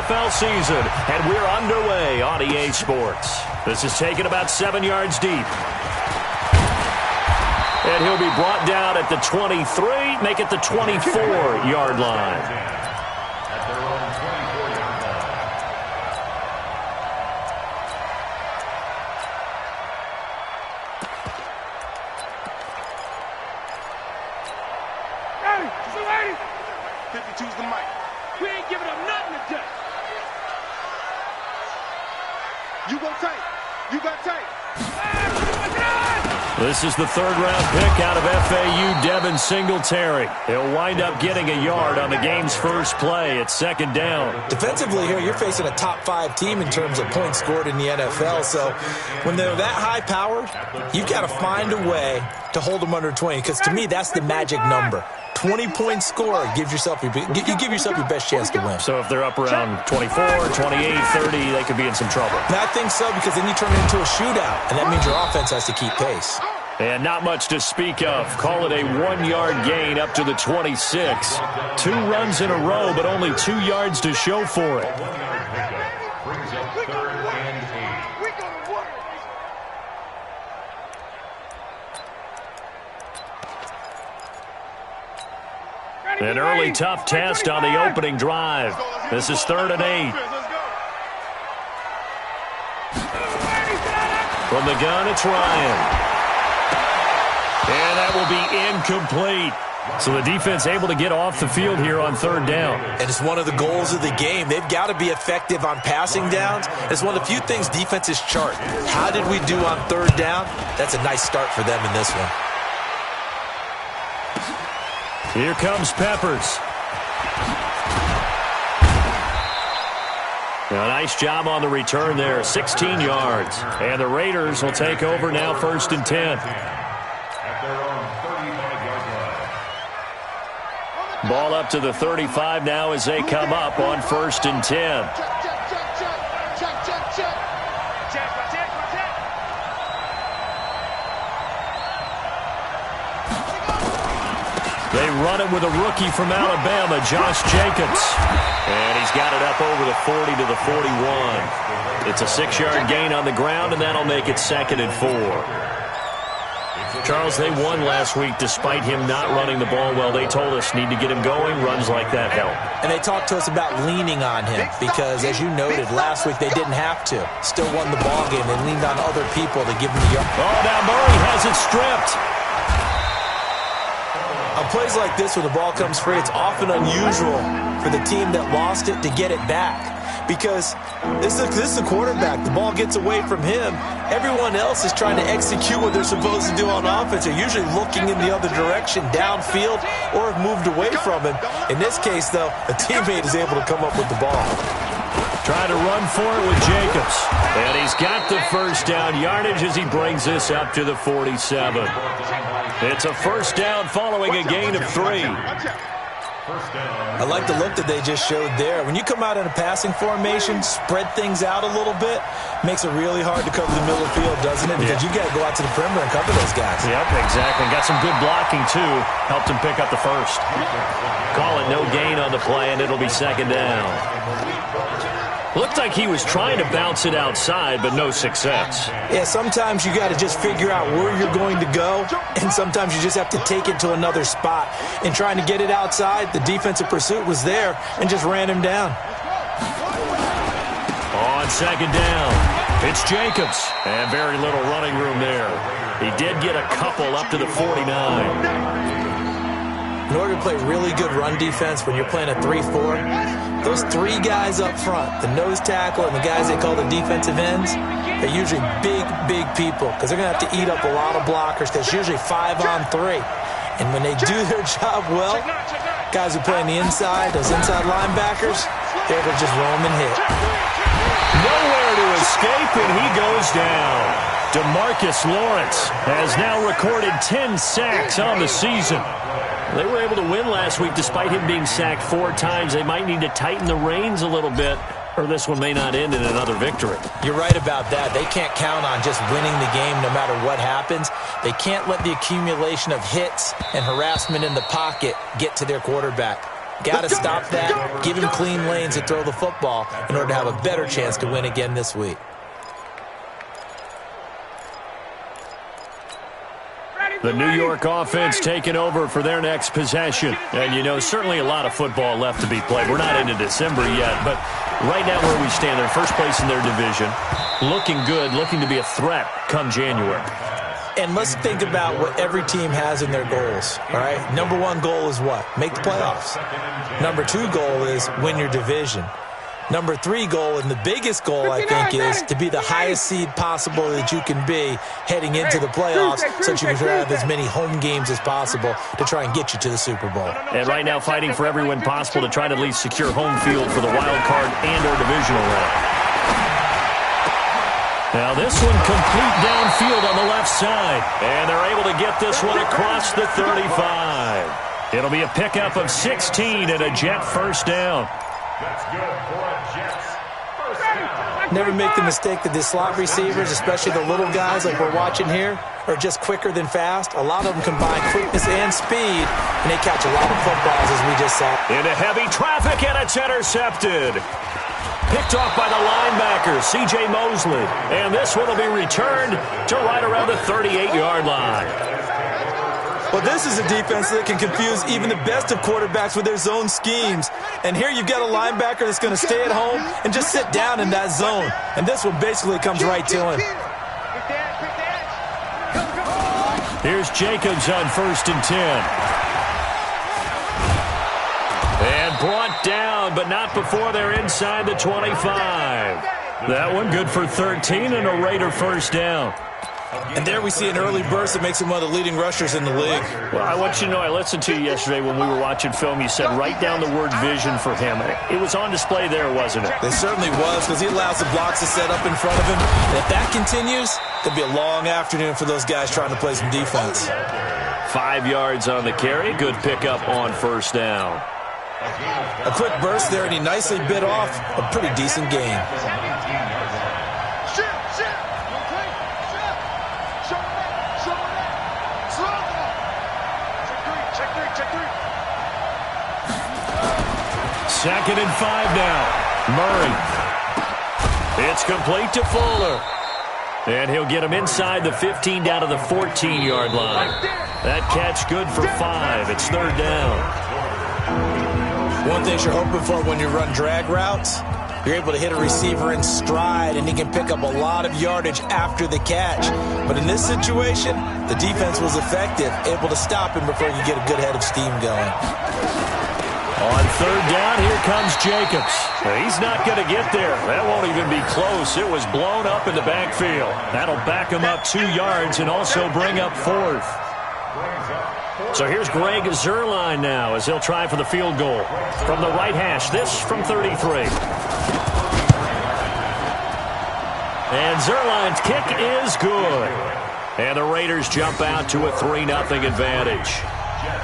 NFL season, and we're underway on EA Sports. This is taken about 7 yards deep. And he'll be brought down at the 23, make it the 24-yard line. This is the third-round pick out of FAU, Devin Singletary. He'll wind up getting a yard on the game's first play at second down. Defensively here, you're facing a top-5 team in terms of points scored in the NFL. So when they're that high-powered, you've got to find a way to hold them under 20. Because to me, that's the magic number. 20-point score gives yourself you give yourself your best chance to win. So if they're up around 24, 28, 30, they could be in some trouble. And I think so, because then you turn it into a shootout, and that means your offense has to keep pace. And not much to speak of. Call it a 1-yard gain up to the 26. 2 runs in a row, but only 2 yards to show for it. An early tough test on the opening drive. This is 3rd and 8. From the gun, it's Ryan. And that will be incomplete. So the defense able to get off the field here on 3rd down. And it's one of the goals of the game. They've got to be effective on passing downs. It's one of the few things defenses chart. How did we do on 3rd down? That's a nice start for them in this one. Here comes Peppers. A nice job on the return there, 16 yards. And the Raiders will take over now 1st and 10. Ball up to the 35 now as they come up on 1st and 10. They run it with a rookie from Alabama, Josh Jacobs. And he's got it up over the 40 to the 41. It's a 6-yard gain on the ground, and that'll make it 2nd and 4. Charles, they won last week despite him not running the ball well. They told us need to get him going. Runs like that help. And they talked to us about leaning on him because, as you noted, last week they didn't have to. Still won the ball game. They leaned on other people to give him the yard. Oh, now Murray has it stripped. On plays like this where the ball comes free, it's often unusual for the team that lost it to get it back. Because this is the quarterback. The ball gets away from him. Everyone else is trying to execute what they're supposed to do on offense. They're usually looking in the other direction, downfield, or have moved away from him. In this case, though, a teammate is able to come up with the ball. Trying to run for it with Jacobs. And he's got the first down yardage as he brings this up to the 47. It's a 1st down following a gain of 3. I like the look that they just showed there. When you come out in a passing formation, spread things out a little bit, makes it really hard to cover the middle of the field, doesn't it? Because you got to go out to the perimeter and cover those guys. Yep, exactly. Got some good blocking, too. Helped him pick up the first. Call it no gain on the play, and it'll be 2nd down. Looked like he was trying to bounce it outside, but no success. Yeah, sometimes you got to just figure out where you're going to go, and sometimes you just have to take it to another spot. In trying to get it outside, the defensive pursuit was there and just ran him down. On 2nd down, it's Jacobs, and very little running room there. He did get a couple up to the 49. In order to play really good run defense when you're playing a 3-4, those 3 guys up front, the nose tackle and the guys they call the defensive ends, they're usually big people because they're going to have to eat up a lot of blockers because it's usually 5-on-3. And when they do their job well, guys who play on the inside, those inside linebackers, they're able to just roam and hit. Nowhere to escape, and he goes down. DeMarcus Lawrence has now recorded 10 sacks on the season. They were able to win last week despite him being sacked 4 times. They might need to tighten the reins a little bit, or this one may not end in another victory. You're right about that. They can't count on just winning the game no matter what happens. They can't let the accumulation of hits and harassment in the pocket get to their quarterback. Got to stop that, give him clean lanes to throw the football in order to have a better chance to win again this week. The New York offense taking over for their next possession. And, you know, certainly a lot of football left to be played. We're not into December yet, but right now where we stand, they're first place in their division. Looking good, looking to be a threat come January. And let's think about what every team has in their goals, all right? Number one goal is what? Make the playoffs. Number two goal is win your division. Number three goal, and the biggest goal, I think, is to be the highest seed possible that you can be heading into the playoffs so that you can have as many home games as possible to try and get you to the Super Bowl. And right now fighting for every win possible to try to at least secure home field for the wild card and or divisional round. Now this one complete downfield on the left side. And they're able to get this one across the 35. It'll be a pickup of 16 and a Jet first down. That's good for a Jets. Never make the mistake that the slot receivers, especially the little guys like we're watching here, are just quicker than fast. A lot of them combine quickness and speed, and they catch a lot of footballs, as we just saw. Into heavy traffic, and it's intercepted. Picked off by the linebacker, C.J. Mosley. And this one will be returned to right around the 38-yard line. Well, this is a defense that can confuse even the best of quarterbacks with their zone schemes. And here you've got a linebacker that's going to stay at home and just sit down in that zone. And this one basically comes right to him. Here's Jacobs on 1st and 10. And brought down, but not before they're inside the 25. That one good for 13 and a Raider first down. And there we see an early burst that makes him one of the leading rushers in the league. Well, I want you to know, I listened to you yesterday when we were watching film. You said write down the word vision for him. It was on display there, wasn't it? It certainly was, because he allows the blocks to set up in front of him. And if that continues, it'll be a long afternoon for those guys trying to play some defense. 5 yards on the carry. Good pickup on first down. A quick burst there, and he nicely bit off a pretty decent gain. Second and 5 now. Murray. It's complete to Fuller. And he'll get him inside the 15 down to the 14-yard line. That catch good for 5. It's 3rd down. One thing you're hoping for when you run drag routes, you're able to hit a receiver in stride, and he can pick up a lot of yardage after the catch. But in this situation, the defense was effective, able to stop him before you get a good head of steam going. On 3rd down, here comes Jacobs. He's not going to get there. That won't even be close. It was blown up in the backfield. That'll back him up 2 yards and also bring up 4th. So here's Greg Zuerlein now as he'll try for the field goal. From the right hash, this from 33. And Zuerlein's kick is good. And the Raiders jump out to a 3-0 advantage.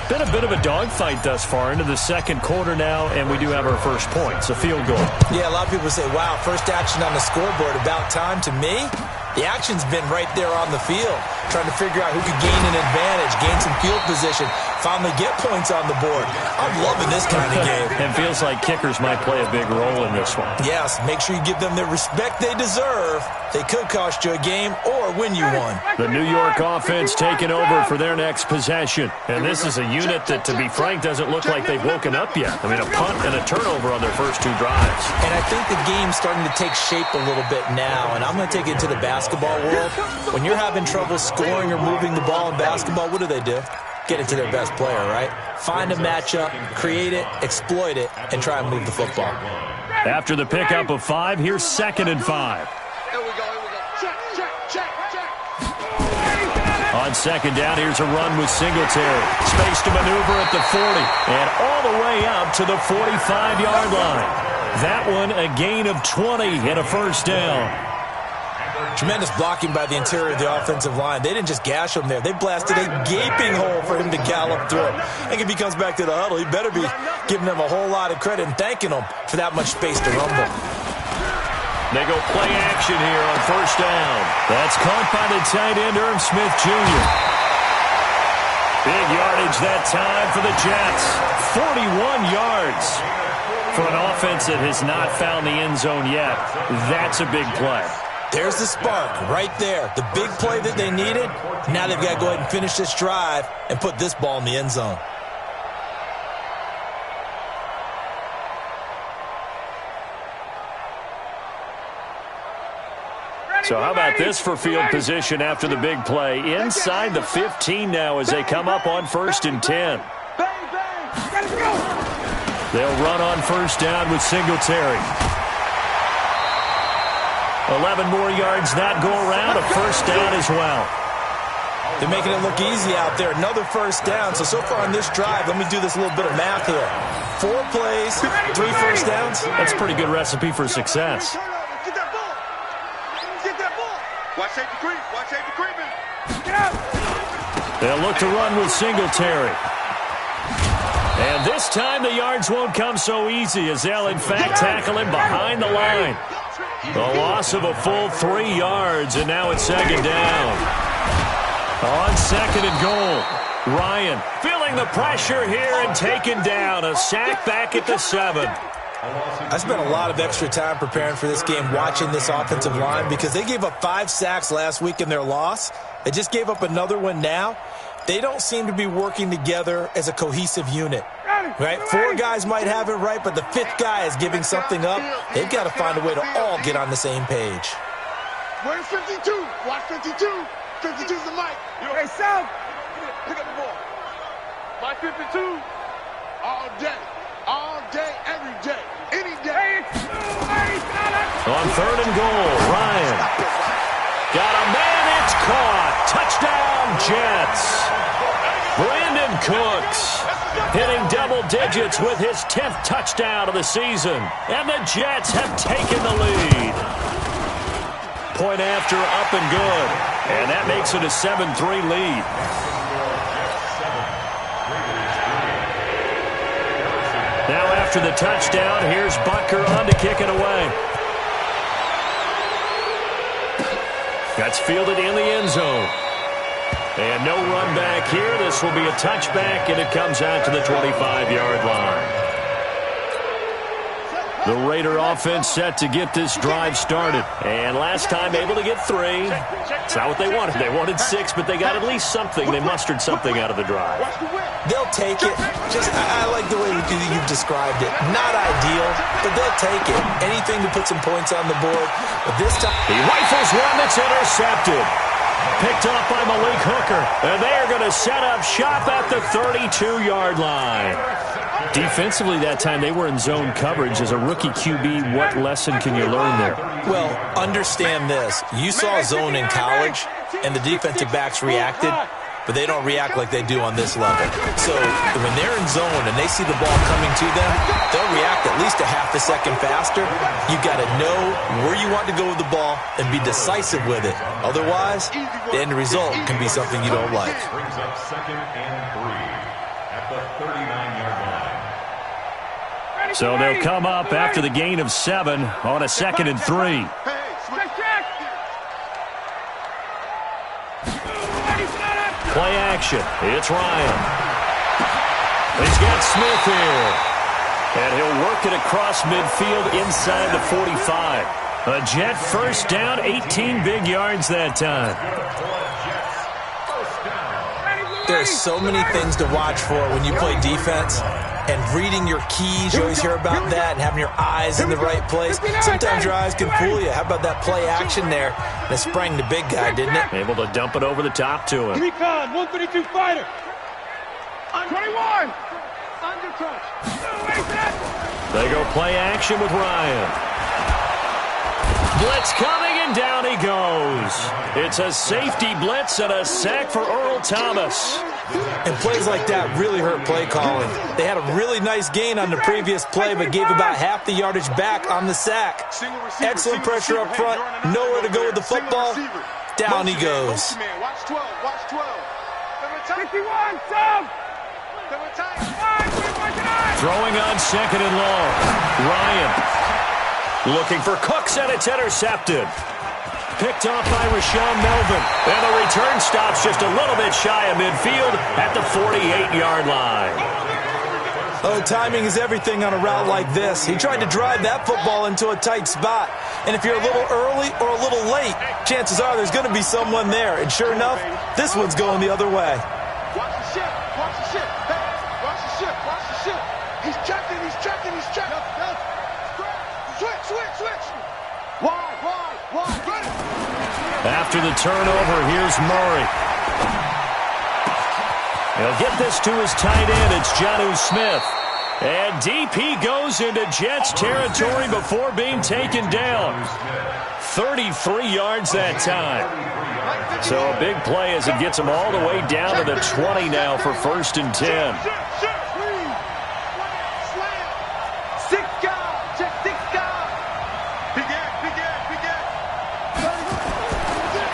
Been a bit of a dogfight thus far into the second quarter now, and we do have our first points, a field goal. Yeah, a lot of people say, wow, first action on the scoreboard, about time. To me, the action's been right there on the field, trying to figure out who could gain an advantage, gain some field position, finally get points on the board. I'm loving this kind of game. It feels like kickers might play a big role in this one. Yes, make sure you give them the respect they deserve. They could cost you a game or win you one. The New York offense taking over for their next possession. And this is a unit that, to be frank, doesn't look like they've woken up yet. I mean, a punt and a turnover on their first 2 drives. And I think the game's starting to take shape a little bit now. And I'm going to take it to the basketball world. When you're having trouble scoring or moving the ball in basketball, what do? Get it to their best player, right? Find a matchup, create it, exploit it, and try and move the football. After the pickup of 5, here's 2nd and 5. Here we go. Check. On 2nd down, here's a run with Singletary. Space to maneuver at the 40. And all the way up to the 45-yard line. That one a gain of 20 and a first down. Tremendous blocking by the interior of the offensive line. They didn't just gash him there. They blasted a gaping hole for him to gallop through. I think if he comes back to the huddle, he better be giving them a whole lot of credit and thanking them for that much space to rumble. They go play action here on 1st down. That's caught by the tight end, Irv Smith Jr. Big yardage that time for the Jets. 41 yards. For an offense that has not found the end zone yet, that's a big play. There's the spark right there. The big play that they needed. Now they've got to go ahead and finish this drive and put this ball in the end zone. So how about this for field position after the big play? Inside the 15 now as they come up on 1st and 10. They'll run on 1st down with Singletary. 11 more yards that go around, a 1st down as well. They're making it look easy out there. Another 1st down. So far on this drive, let me do this little bit of math here. 4 plays, 3 1st downs. That's a pretty good recipe for success. Watch safety creep. Watch safety creeping. They'll look to run with Singletary. And this time the yards won't come so easy as they'll, in fact, tackle him behind the line. The loss of a full 3 yards, and now it's 2nd down. On 2nd and goal, Ryan feeling the pressure here and taken down. A sack back at the 7. I spent a lot of extra time preparing for this game watching this offensive line because they gave up 5 sacks last week in their loss. They just gave up another one now. They don't seem to be working together as a cohesive unit. Right? 4 guys might have it right, but the 5th guy is giving something up. They've got to find a way to all get on the same page. Where's 52? Watch 52. 52's the mic. Hey, Sam. Pick up the ball. My 52. All day. All day, every day. Any day. On 3rd and goal, Ryan. Got a man, it's caught. Touchdown, Jets. Brandon Cooks hitting double digits with his 10th touchdown of the season. And the Jets have taken the lead. Point after, up and good. And that makes it a 7-3 lead. Now after the touchdown, here's Butker on to kick it away. That's fielded in the end zone. And no run back here. This will be a touchback, and it comes out to the 25-yard line. The Raider offense set to get this drive started. And last time able to get 3. It's not what they wanted. They wanted 6, but they got at least something. They mustered something out of the drive. They'll take it. I like the way you've described it. Not ideal, but they'll take it. Anything to put some points on the board. But this time, he rifles one that's intercepted. Picked up by Malik Hooker. And they are going to set up shop at the 32-yard line. Defensively that time, they were in zone coverage. As a rookie QB, what lesson can you learn there? Well, understand this. You saw zone in college, and the defensive backs reacted, but they don't react like they do on this level. So when they're in zone and they see the ball coming to them, they'll react at least a half a second faster. You've got to know where you want to go with the ball and be decisive with it. Otherwise, the end result can be something you don't like. Brings up 2nd and 3 at the 39-yard line. So they'll come up after the gain of 7 on a 2nd and 3. Play action. It's Ryan. He's got Smith here. And he'll work it across midfield inside the 45. A Jet 1st down, 18 big yards that time. There's so many things to watch for when you play defense. And reading your keys, you always hear about that, and having your eyes in the right place. Sometimes your eyes can fool you. How about that play action there? That sprang the big guy, didn't it? Able to dump it over the top to him. Recon, 132 fighter. 21. Under touch. They go play action with Ryan. Blitz coming, and down he goes. It's a safety blitz and a sack for Earl Thomas. And plays like that really hurt play calling. They had a really nice gain on the previous play, but gave about half the yardage back on the sack. Excellent pressure up front. Nowhere to go with the football. Down he goes. Watch 12. Watch 12. 51. Throwing on 2nd and long. Ryan looking for Cooks, and it's intercepted. picked off by Rashawn Melvin. And the return stops just a little bit shy of midfield at the 48-yard line. Oh, timing is everything on a route like this. He tried to drive that football into a tight spot. And if you're a little early or a little late, chances are there's going to be someone there. And sure enough, this one's going the other way. Watch the ship. Watch the ship. Hey, watch the ship. Watch the ship. He's checking. He's checking. He's checking. Switch. Wide. After the turnover, here's Murray. He'll get this to his tight end. It's Jonnu Smith. And deep he goes into Jets territory before being taken down. 33 yards that time. So a big play as it gets him all the way down to the 20 now for 1st and 10.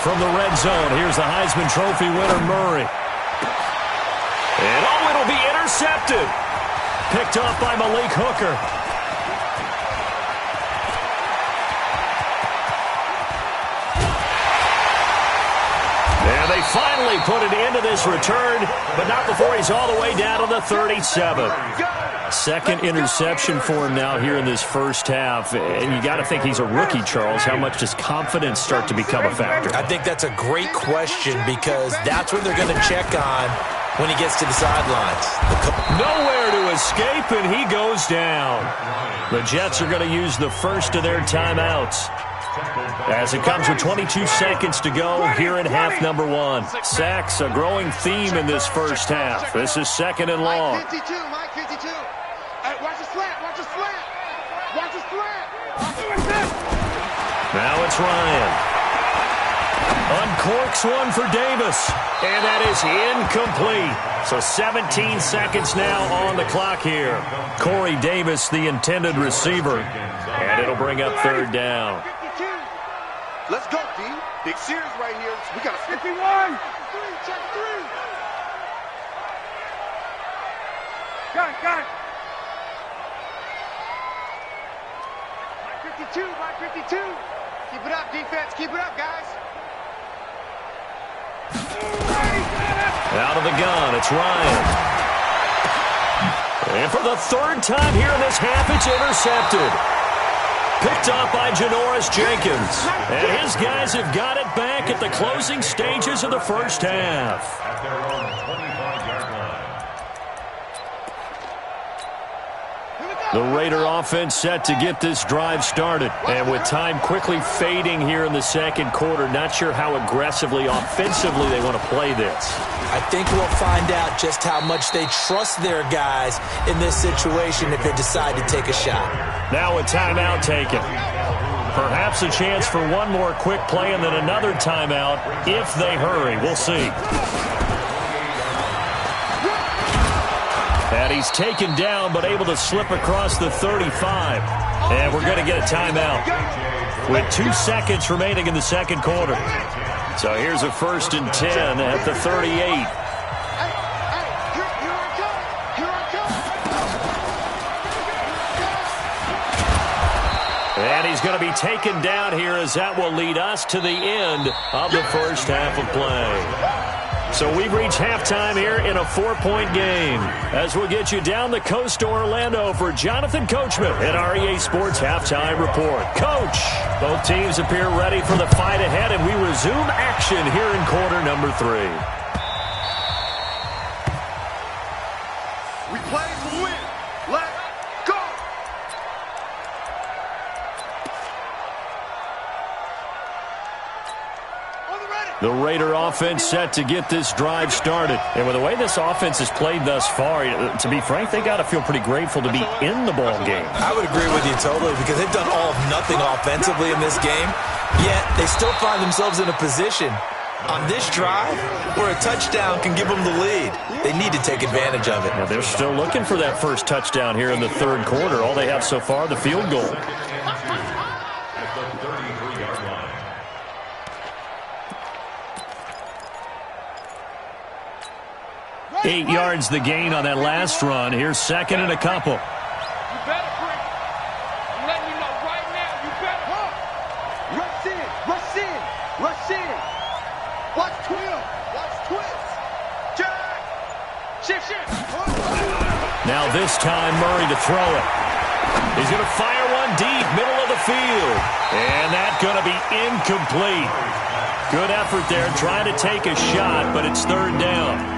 From the red zone, here's the Heisman Trophy winner, Murray. And it'll be intercepted. Picked off by Malik Hooker. And they finally put an end to this return, but not before he's all the way down to the 37. Second interception for him now here in this first half. And you got to think he's a rookie, Charles. How much does confidence start to become a factor? I think that's a great question because that's what they're going to check on when he gets to the sidelines. Nowhere to escape, and he goes down. The Jets are going to use the first of their timeouts as it comes with 22 seconds to go here in half number 1. Sacks, a growing theme in this first half. This is 2nd and long. Mike 52. Hey, watch the slant. Now it's Ryan. Uncorks one for Davis. And that is incomplete. So 17 seconds now on the clock here. Corey Davis, the intended receiver. And it'll bring up 3rd down. Let's go, D. Big Sears right here. We got a 51. Check 3. Got it. Mike 52. Keep it up, defense. Keep it up, guys. Out of the gun, it's Ryan. And for the 3rd time here in this half, it's intercepted. Picked off by Janoris Jenkins. And his guys have got it back at the closing stages of the first half. At their own 25-yard line. The Raider offense set to get this drive started. And with time quickly fading here in the second quarter, not sure how aggressively, offensively they want to play this. I think we'll find out just how much they trust their guys in this situation if they decide to take a shot. Now a timeout taken. Perhaps a chance for one more quick play and then another timeout if they hurry. We'll see. And he's taken down but able to slip across the 35. And we're going to get a timeout with 2 seconds remaining in the second quarter. So here's a 1st and 10 at the 38. And he's going to be taken down here as that will lead us to the end of the first half of play. So we've reached halftime here in a 4-point game as we'll get you down the coast to Orlando for Jonathan Coachman at REA Sports Halftime Report. Coach, both teams appear ready for the fight ahead, and we resume action here in quarter number 3. We play to win. Let's go. The Raider offense set to get this drive started. And with the way this offense has played thus far, to be frank, they got to feel pretty grateful to be in the ball game. I would agree with you totally because they've done all of nothing offensively in this game, yet they still find themselves in a position on this drive where a touchdown can give them the lead. They need to take advantage of it. Now they're still looking for that first touchdown here in the third quarter. All they have so far, the field goal. At the 33-yard line. 8 yards the gain on that last run. Here's 2nd and a couple. You better bring it. I'm letting you know right now, you better. Rush in. Rush in. Watch twist. Watch twist. Jack. Shift. Now this time, Murray to throw it. He's going to fire one deep, middle of the field. And that's going to be incomplete. Good effort there, trying to take a shot, but it's third down.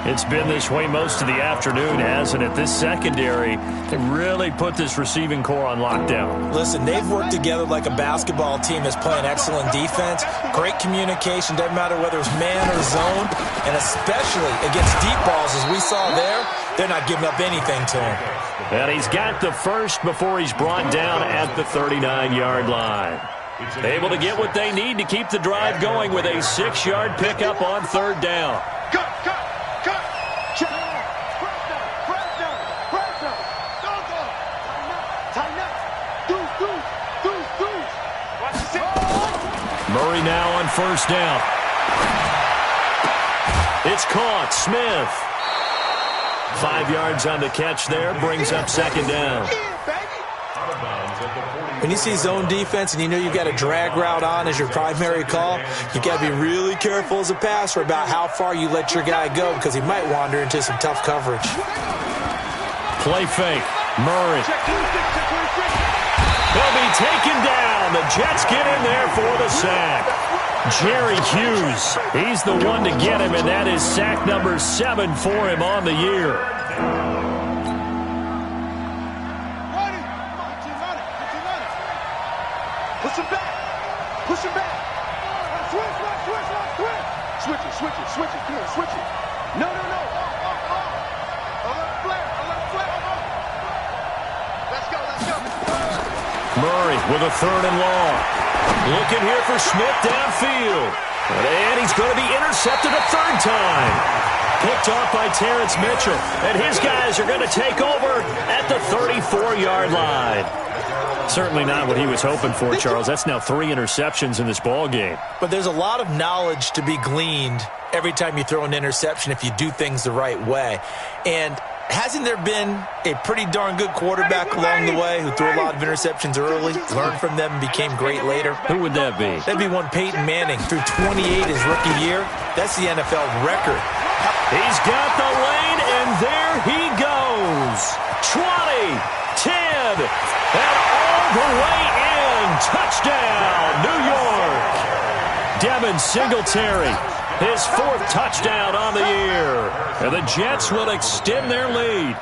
It's been this way most of the afternoon, hasn't it? This secondary, they really put this receiving core on lockdown. Listen, they've worked together like a basketball team that's playing excellent defense. Great communication, doesn't matter whether it's man or zone. And especially against deep balls, as we saw there, they're not giving up anything to him. And he's got the first before he's brought down at the 39-yard line. Able to get what they need to keep the drive going with a 6-yard pickup on third down. Cut. Check. Press down. Tighten up. Deuce. Watch the six. Murray now on first down. It's caught. Smith. 5 yards on the catch there. Brings up second down. When you see zone defense and you know you've got a drag route on as your primary call, you've got to be really careful as a passer about how far you let your guy go because he might wander into some tough coverage. Play fake. Murray. He'll be taken down. The Jets get in there for the sack. Jerry Hughes, he's the one to get him, and that is sack number 7 for him on the year. Push him back. Switch it. No. A left flare. Let's go. Murray with a third and long. Looking here for Smith downfield. And he's going to be intercepted a third time. Picked off by Terrence Mitchell. And his guys are going to take over at the 34-yard line. Certainly not what he was hoping for, Charles. That's now 3 interceptions in this ball game. But there's a lot of knowledge to be gleaned every time you throw an interception if you do things the right way. And hasn't there been a pretty darn good quarterback along the way who threw a lot of interceptions early, learned from them, and became great later? Who would that be? That'd be one Peyton Manning. Threw 28 his rookie year. That's the NFL record. He's got the lane, and there he goes. 20, 10, and all the way in. Touchdown, New York. Devin Singletary, his 4th touchdown on the year. And the Jets will extend their lead.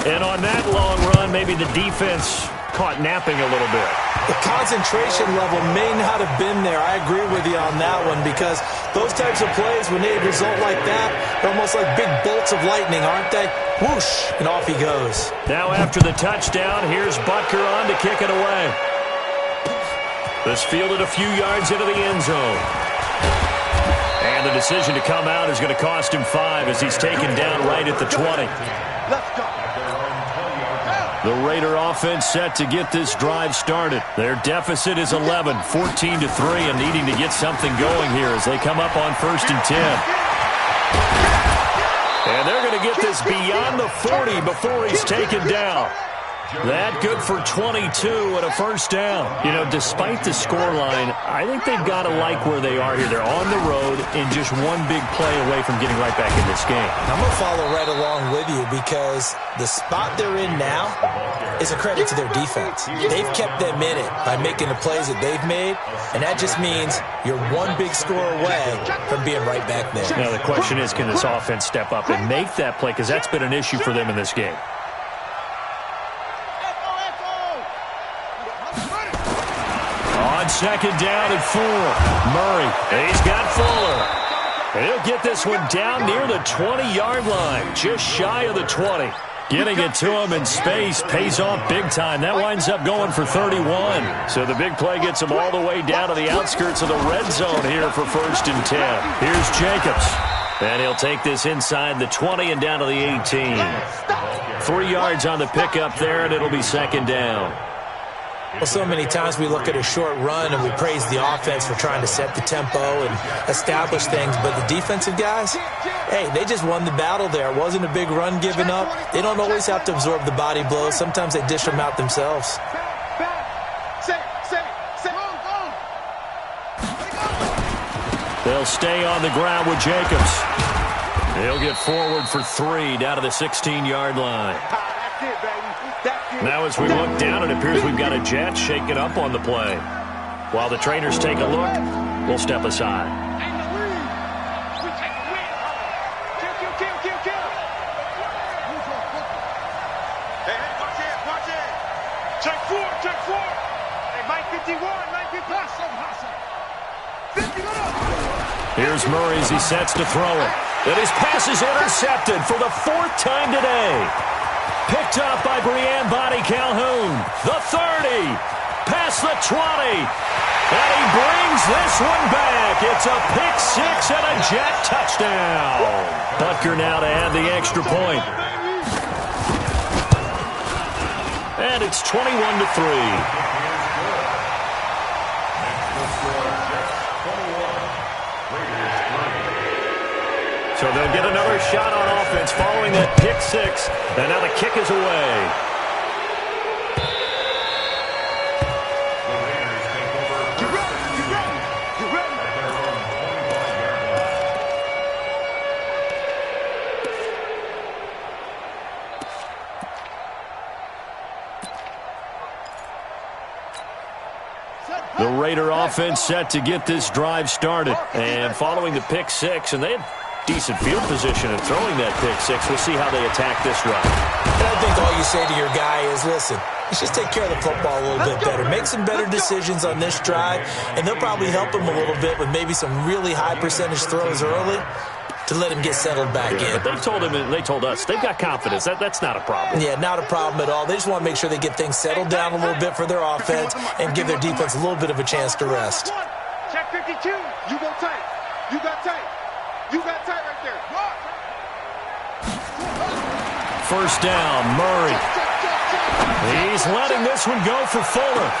And on that long run, maybe the defense caught napping a little bit. The concentration level may not have been there. I agree with you on that one because those types of plays, when they result like that, they're almost like big bolts of lightning, aren't they? Whoosh, and off he goes. Now after the touchdown, here's Butker on to kick it away. This fielded a few yards into the end zone. And the decision to come out is going to cost him 5 as he's taken down right at the 20. Let's go. The Raider offense set to get this drive started. Their deficit is 11, 14-3, and needing to get something going here as they come up on 1st and 10. And they're going to get this beyond the 40 before he's taken down. That good for 22 and a first down. You know, despite the scoreline, I think they've got to like where they are here. They're on the road and just one big play away from getting right back in this game. I'm going to follow right along with you because the spot they're in now is a credit to their defense. They've kept them in it by making the plays that they've made, and that just means you're one big score away from being right back there. Now, the question is, can this offense step up and make that play? Because that's been an issue for them in this game. On second down and 4, Murray, he's got Fuller. He'll get this one down near the 20-yard line, just shy of the 20. Getting it to him in space pays off big time. That winds up going for 31. So the big play gets him all the way down to the outskirts of the red zone here for 1st and 10. Here's Jacobs. And he'll take this inside the 20 and down to the 18. 3 yards on the pickup there, and it'll be second down. Well, so many times we look at a short run and we praise the offense for trying to set the tempo and establish things, but the defensive guys, hey, they just won the battle there. It wasn't a big run given up. They don't always have to absorb the body blows. Sometimes they dish them out themselves. They'll stay on the ground with Jacobs. He'll get forward for 3 down to the 16-yard line. That's it, baby. That's it. Now as we look down, it appears we've got a jet shaking up on the play. While the trainers take a look, we'll step aside. Check 4. Hey, Mike 51, Mike 50. Here's Murray as he sets to throw it. And his pass is intercepted for the 4th time today. Picked up by Brian Body Calhoun. The 30. Past the 20. And he brings this one back. It's a pick 6 and a jet touchdown. Butker now to add the extra point. And it's 21-3. So they'll get another shot on offense following that pick 6. And now the kick is away. The Raider offense set to get this drive started. And following the pick 6, and they had decent field position in throwing that pick 6. We'll see how they attack this drive. And I think all you say to your guy is, listen, let's just take care of the football a little bit better. Make some better decisions on this drive, and they'll probably help him a little bit with maybe some really high percentage throws early to let him get settled back in. But they told us they've got confidence. That's not a problem. Yeah, not a problem at all. They just want to make sure they get things settled down a little bit for their offense and give their defense a little bit of a chance to rest. Check 52. You go tight. You got tight. You got tight right there. First down, Murray. He's letting this one go for Fuller.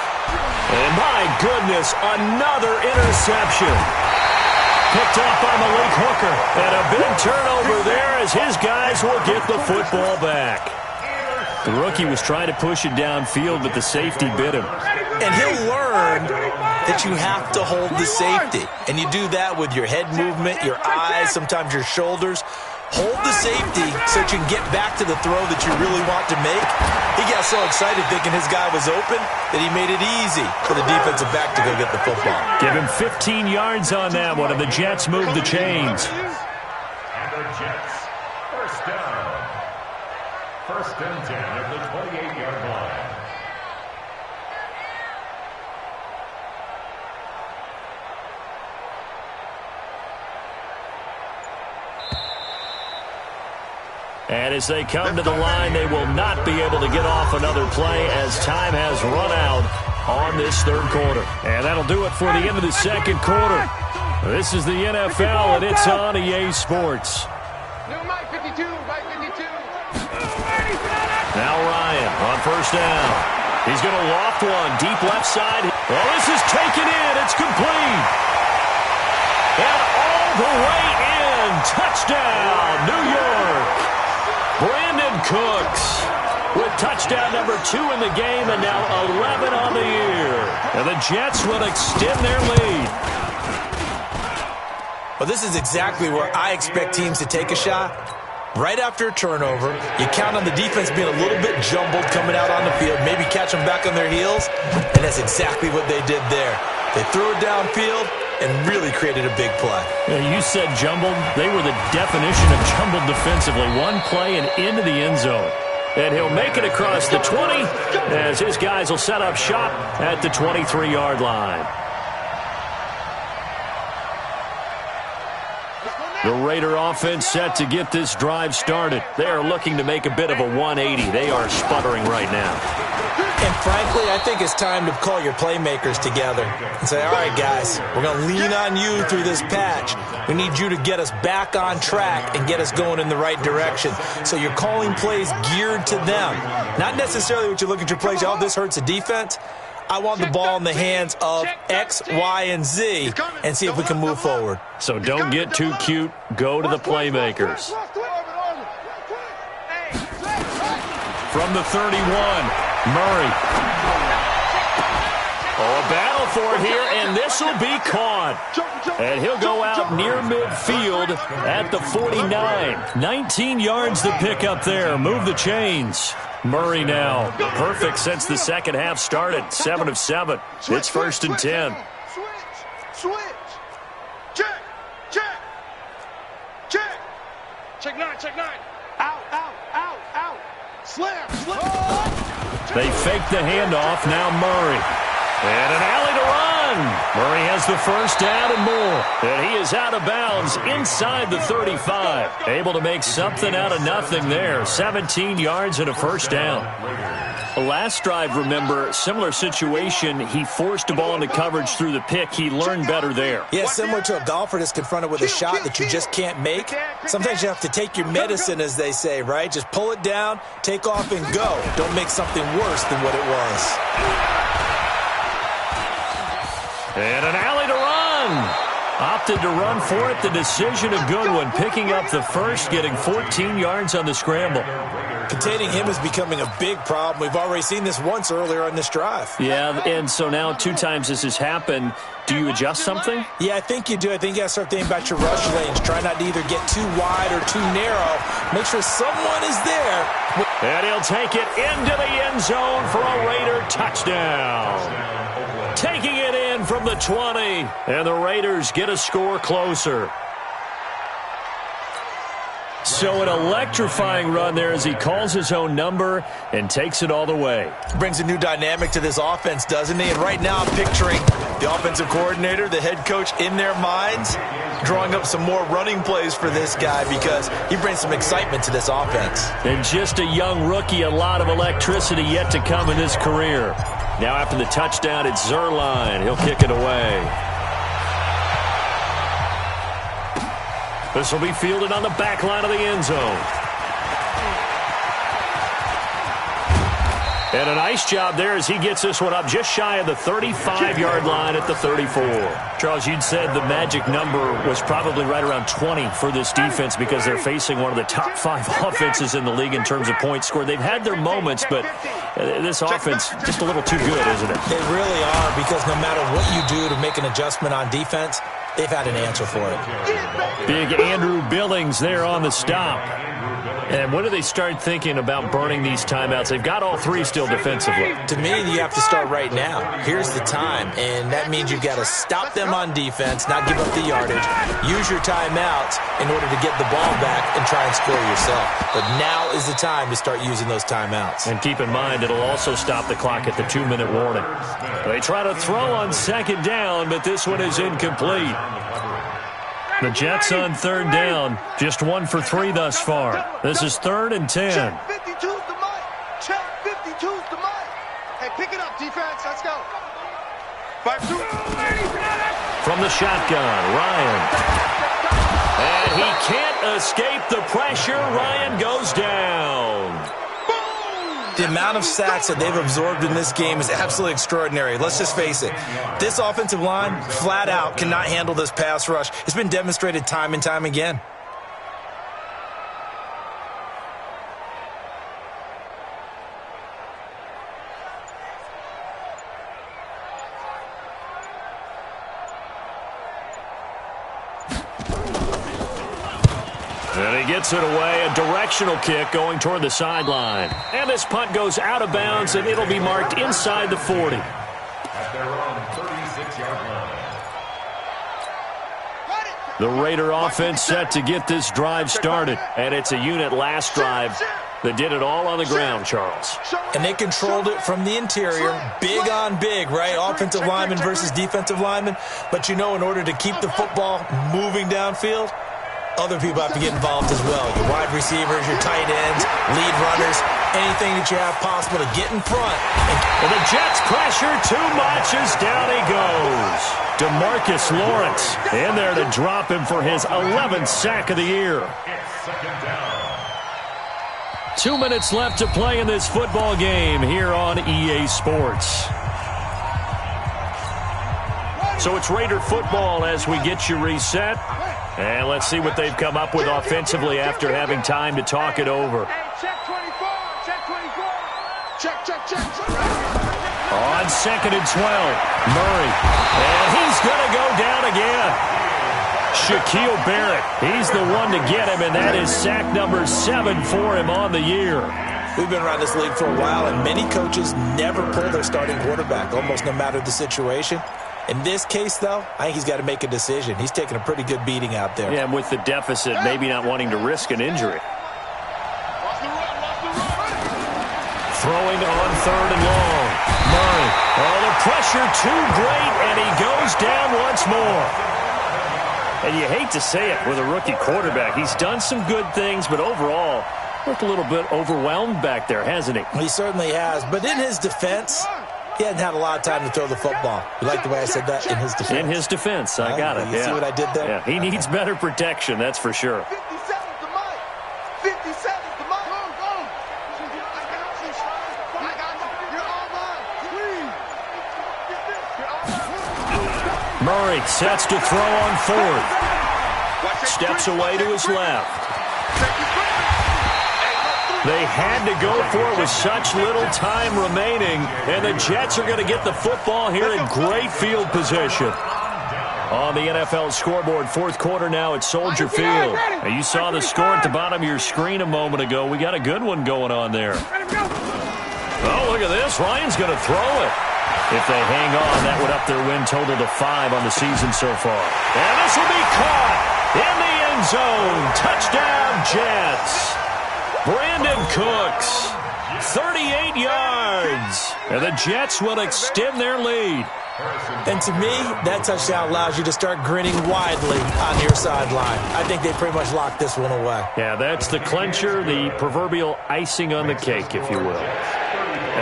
And my goodness, another interception. Picked up by Malik Hooker. And a big turnover there as his guys will get the football back. The rookie was trying to push it downfield, but the safety bit him. And he'll learn that you have to hold the safety. And you do that with your head movement, your eyes, sometimes your shoulders. Hold the safety so that you can get back to the throw that you really want to make. He got so excited thinking his guy was open that he made it easy for the defensive back to go get the football. Give him 15 yards on that one, and the Jets move the chains. And the Jets, first down. First and 10 at the 28-yard line. And as they come to the line, they will not be able to get off another play as time has run out on this third quarter. And that'll do it for the end of the second quarter. This is the NFL, and it's on EA Sports. New Mike 52, Mike 52. Now Ryan on first down. He's going to loft one deep left side. Well, this is taken in. It's complete. And all the way in. Touchdown, New York. Brandon Cooks with touchdown number 2 in the game and now 11 on the year. And the Jets will extend their lead. Well, this is exactly where I expect teams to take a shot. Right after a turnover, you count on the defense being a little bit jumbled coming out on the field, maybe catch them back on their heels, and that's exactly what they did there. They threw it downfield and really created a big play. Yeah, you said jumbled. They were the definition of jumbled defensively. One play and into the end zone. And he'll make it across the 20 as his guys will set up shop at the 23-yard line. The Raider offense set to get this drive started. They are looking to make a bit of a 180. They are sputtering right now. And frankly, I think it's time to call your playmakers together and say, all right, guys, we're going to lean on you through this patch. We need you to get us back on track and get us going in the right direction. So you're calling plays geared to them. Not necessarily what you look at your plays, oh, this hurts the defense. I want the ball in the hands of X, Y, and Z and see if we can move forward. So don't get too cute. Go to the playmakers. From the 31, Murray. Oh, a battle for it here, and this will be caught. And he'll go out near midfield at the 49. 19 yards to pick up there. Move the chains. Murray now. Perfect since the second half started. 7 of 7. It's 1st and 10. Switch. Check. Check 9. Out. Slam. They fake the handoff. Now Murray. And an alley to run. Murray has the first down and more. And he is out of bounds inside the 35. Able to make something out of nothing there. 17 yards and a first down. Last drive, remember, similar situation. He forced the ball into coverage through the pick. He learned better there. Yeah, similar to a golfer that's confronted with a shot that you just can't make. Sometimes you have to take your medicine, as they say, right? Just pull it down, take off, and go. Don't make something worse than what it was. And an alley to run. Opted to run for it. The decision a good one. Picking up the first, getting 14 yards on the scramble. Containing him is becoming a big problem. We've already seen this once earlier on this drive. Yeah, and so now 2 times this has happened. Do you adjust something? Yeah, I think you do. I think you got to start thinking about your rush lanes. Try not to either get too wide or too narrow. Make sure someone is there. And he'll take it into the end zone for a Raider touchdown. Taking it in from the 20. And the Raiders get a score closer. So an electrifying run there as he calls his own number and takes it all the way. Brings a new dynamic to this offense, doesn't he? And right now I'm picturing the offensive coordinator, the head coach in their minds, drawing up some more running plays for this guy because he brings some excitement to this offense. And just a young rookie, a lot of electricity yet to come in his career. Now after the touchdown, it's Zuerlein. He'll kick it away. This will be fielded on the back line of the end zone. And a nice job there as he gets this one up just shy of the 35-yard line at the 34. Charles, you'd said the magic number was probably right around 20 for this defense because they're facing one of the top 5 offenses in the league in terms of points scored. They've had their moments, but this offense just a little too good, isn't it? They really are, because no matter what you do to make an adjustment on defense, they've had an answer for it. Big Andrew Billings there on the stop. And when do they start thinking about burning these timeouts? They've got all 3 still defensively. To me, you have to start right now. Here's the time, and that means you've got to stop them on defense, not give up the yardage, use your timeouts in order to get the ball back and try and score yourself. But now is the time to start using those timeouts. And keep in mind, it'll also stop the clock at the 2-minute warning. They try to throw on second down, but this one is incomplete. The Jets on third down, just 1 for 3 thus far. This is 3rd and 10. Check 52's the mic. Check 52's the mic. Hey, pick it up, defense. Let's go. 5-2. From the shotgun, Ryan. And he can't escape the pressure. Ryan goes down. The amount of sacks that they've absorbed in this game is absolutely extraordinary. Let's just face it. This offensive line, flat out, cannot handle this pass rush. It's been demonstrated time and time again. And he gets it away, a directional kick going toward the sideline. And this punt goes out of bounds, and it'll be marked inside the 40. At their own 36-yard line. The Raider offense set to get this drive started. And it's a unit last drive that did it all on the ground, Charles. And they controlled it from the interior, big on big, right? Offensive lineman versus defensive lineman. But you know, in order to keep the football moving downfield, other people have to get involved as well. Your wide receivers, your tight ends, lead runners, anything that you have possible to get in front. And the Jets pressure too much as down he goes. DeMarcus Lawrence in there to drop him for his 11th sack of the year. It's 2nd down. 2 minutes left to play in this football game here on EA Sports. So it's Raider football as we get you reset. And let's see what they've come up with offensively after having time to talk it over. Hey, check 24. Check 24. Check. On 2nd and 12, Murray. And he's going to go down again. Shaquille Barrett, he's the one to get him, and that is sack number 7 for him on the year. We've been around this league for a while, and many coaches never pull their starting quarterback, almost no matter the situation. In this case, though, I think he's got to make a decision. He's taking a pretty good beating out there. Yeah, and with the deficit, maybe not wanting to risk an injury. Throwing on 3rd and long. Murray. Oh, the pressure too great, and he goes down once more. And you hate to say it with a rookie quarterback. He's done some good things, but overall, looked a little bit overwhelmed back there, hasn't he? He certainly has. But in his defense, he hadn't had a lot of time to throw the football. You like the way I said that? In his defense. In his defense. I got it. You see what I did there? Yeah, he needs better protection, that's for sure. 57's the mic. 57's the mic. Go, go. I got you. You're all mine. Please. Murray sets to throw on 4th. Steps away to his left. They had to go for it with such little time remaining, and the Jets are going to get the football here in great field position. On the NFL scoreboard, 4th quarter now at Soldier Field. Now, you saw the score at the bottom of your screen a moment ago. We got a good one going on there. Oh, look at this. Ryan's going to throw it. If they hang on, that would up their win total to 5 on the season so far. And this will be caught in the end zone. Touchdown, Jets. Brandon Cooks, 38 yards. And the Jets will extend their lead. And to me, that touchdown allows you to start grinning widely on your sideline. I think they pretty much locked this one away. Yeah, that's the clincher, the proverbial icing on the cake, if you will.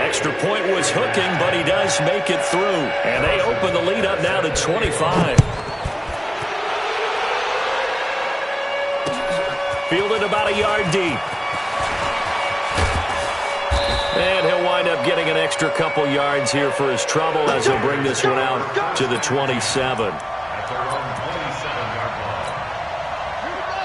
Extra point was hooking, but he does make it through. And they open the lead up now to 25. Fielded about a yard deep. And he'll wind up getting an extra couple yards here for his trouble as he'll bring this one out to the 27.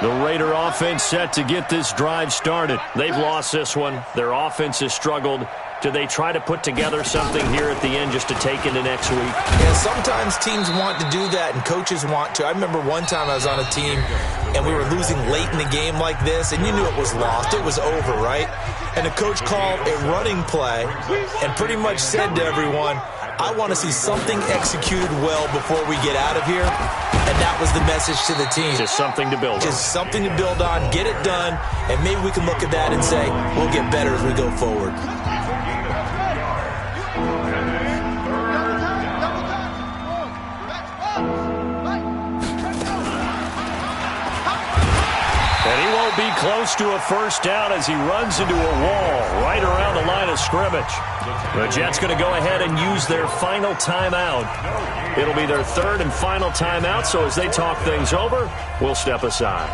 The Raider offense set to get this drive started. They've lost this one. Their offense has struggled. Do they try to put together something here at the end just to take into next week? Yeah, sometimes teams want to do that and coaches want to. I remember one time I was on a team and we were losing late in the game like this, and you knew it was lost. It was over, right? And the coach called a running play and pretty much said to everyone, I want to see something executed well before we get out of here. And that was the message to the team. Just something to build on. Just something to build on, get it done, and maybe we can look at that and say, we'll get better as we go forward. Be close to a first down as he runs into a wall right around the line of scrimmage. The Jets going to go ahead and use their final timeout. It'll be their 3rd and final timeout, so as they talk things over, we'll step aside.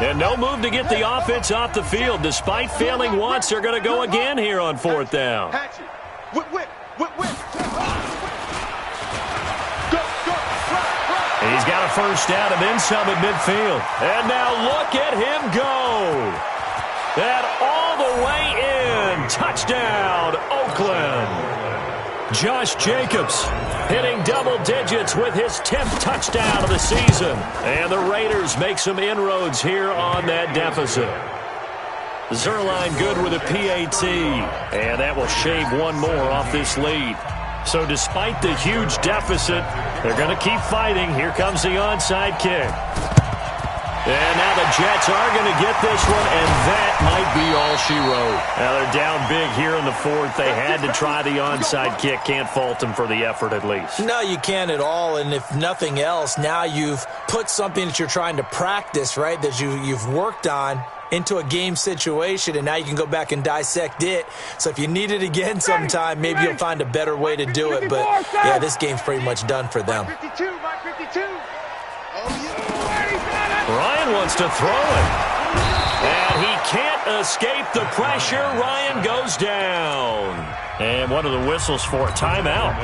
And no move to get the offense off the field. Despite failing once, they're going to go again here on 4th down. He's got a first down and then some at midfield. And now look at him go. And all the way in. Touchdown, Oakland. Josh Jacobs hitting double digits with his 10th touchdown of the season. And the Raiders make some inroads here on that deficit. Zerline good with a PAT. And that will shave one more off this lead. So despite the huge deficit, they're going to keep fighting. Here comes the onside kick. And now the Jets are going to get this one, and that might be all she wrote. Now they're down big here in the 4th. They had to try the onside kick. Can't fault them for the effort at least. No, you can't at all. And if nothing else, now you've put something that you're trying to practice, right, that you've worked on into a game situation, and now you can go back and dissect it. So if you need it again sometime, maybe you'll find a better way to do it. But, yeah, this game's pretty much done for them. Ryan wants to throw it. And he can't escape the pressure. Ryan goes down. And one of the whistles for a timeout.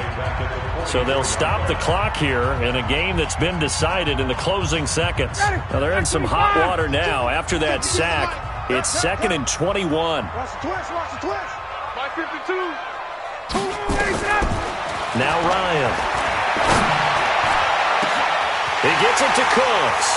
So they'll stop the clock here in a game that's been decided in the closing seconds. Now they're in some hot water now. After that sack, it's 2nd and 21. Watch the twist, watch the twist. My 52. Now Ryan. He gets it to Cooks.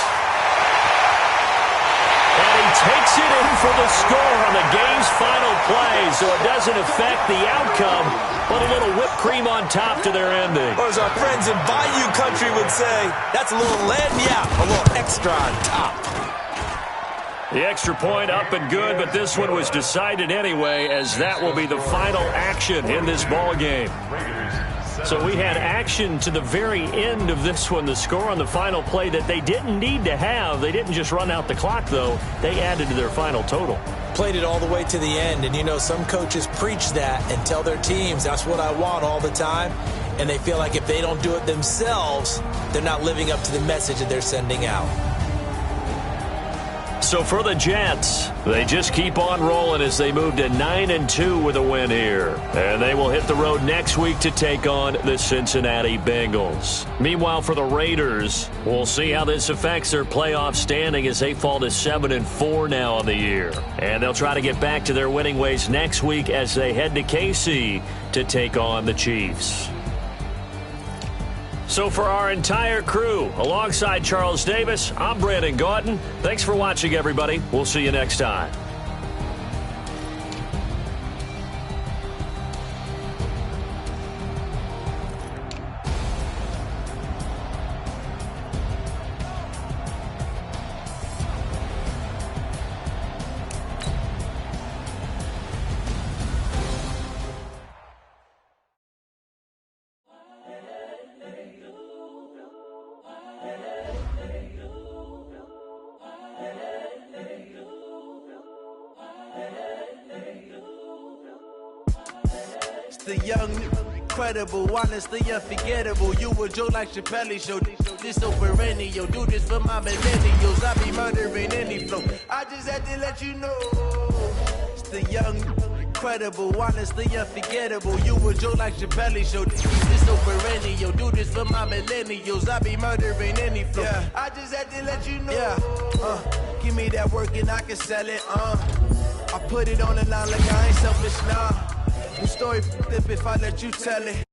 And he takes it in for the score on the game's final play, so it doesn't affect the outcome, but a little whipped cream on top to their ending. Or as our friends in Bayou Country would say, that's a little lagniappe, a little extra on top. The extra point up and good, but this one was decided anyway, as that will be the final action in this ball game. So we had action to the very end of this one, the score on the final play that they didn't need to have. They didn't just run out the clock, though. They added to their final total. Played it all the way to the end, and you know some coaches preach that and tell their teams, that's what I want all the time, and they feel like if they don't do it themselves, they're not living up to the message that they're sending out. So for the Jets, they just keep on rolling as they move to 9-2 with a win here. And they will hit the road next week to take on the Cincinnati Bengals. Meanwhile, for the Raiders, we'll see how this affects their playoff standing as they fall to 7-4 now on the year. And they'll try to get back to their winning ways next week as they head to KC to take on the Chiefs. So for our entire crew, alongside Charles Davis, I'm Brandon Gaudin. Thanks for watching, everybody. We'll see you next time. The young, incredible, honestly unforgettable. You a Joe like Chappelle show. This so perennial. Do this for my millennials. I be murdering any flow. I just had to let you know. It's the young, incredible, honestly unforgettable. You a Joe like Chappelle show. This so perennial. Do this for my millennials. I be murdering any flow. Yeah. I just had to let you know. Yeah. Give me that work and I can sell it. I put it on the line like I ain't selfish, nah. The story flip if I let you tell it.